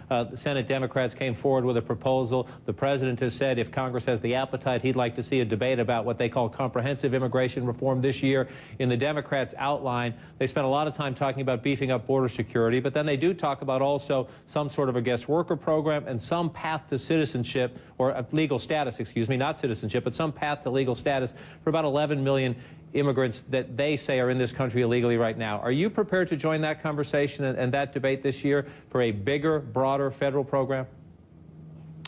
The Senate Democrats came forward with a proposal. The president has said if Congress has the appetite, he'd like to see a debate about what they call comprehensive immigration reform this year. In the Democrats' outline, they spent a lot of time talking about beefing up border security, but then they do talk about also some sort of a guest worker program and some path to citizenship, or legal status, excuse me, not citizenship, but some path to legal status for about 11 million immigrants that they say are in this country illegally right now. Are you prepared to join that conversation and that debate this year for a bigger, broader federal program?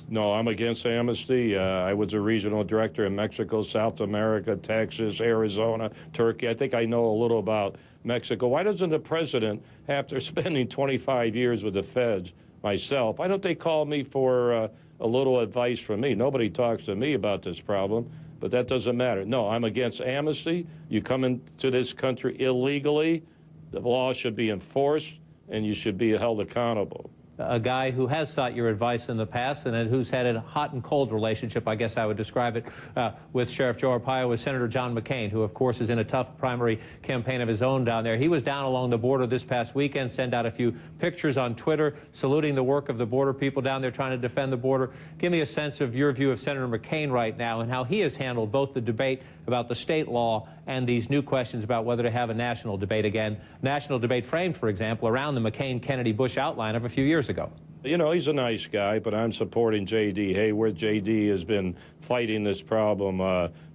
No, I'm against amnesty. I was a regional director in Mexico, South America, Texas, Arizona, Turkey. I think I know a little about Mexico. Why doesn't the president, after spending 25 years with the feds, myself, why don't they call me for a little advice from me? Nobody talks to me about this problem, but that doesn't matter. No, I'm against amnesty. You come into this country illegally, the law should be enforced, and you should be held accountable. A guy who has sought your advice in the past and who's had a hot and cold relationship, I guess I would describe it, with Sheriff Joe Arpaio is Senator John McCain, who, of course, is in a tough primary campaign of his own down there. He was down along the border this past weekend, sent out a few pictures on Twitter saluting the work of the border people down there trying to defend the border. Give me a sense of your view of Senator McCain right now and how he has handled both the debate about the state law and these new questions about whether to have a national debate again. National debate framed, for example, around the McCain-Kennedy-Bush outline of a few years ago. You know, he's a nice guy, but I'm supporting J.D. Hayward. J.D. has been fighting this problem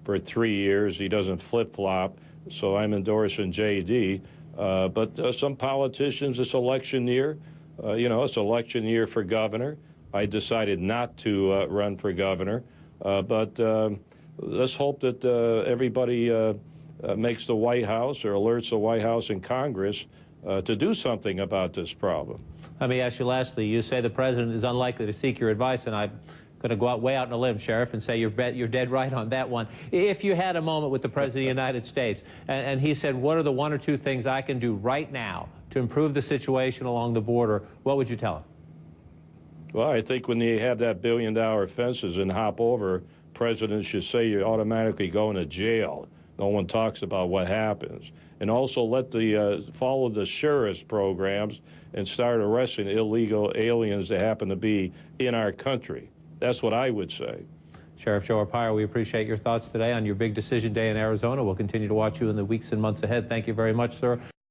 for 3 years. He doesn't flip-flop, so I'm endorsing J.D. But some politicians, this election year, you know, it's election year for governor. I decided not to run for governor, but let's hope that everybody makes the White House or alerts the White House and Congress to do something about this problem. Let me ask you lastly, you say the president is unlikely to seek your advice, and I'm going to go out way out on a limb, Sheriff, and say you're dead right on that one. If you had a moment with the President of the United States and he said, what are the one or two things I can do right now to improve the situation along the border, what would you tell him? Well, I think when you have that billion-dollar fences and hop over, presidents should say you're automatically going to jail. No one talks about what happens. And also let the follow the sheriff's programs and start arresting illegal aliens that happen to be in our country. That's what I would say. Sheriff Joe Arpaio, we appreciate your thoughts today on your big decision day in Arizona. We'll continue to watch you in the weeks and months ahead. Thank you very much, sir.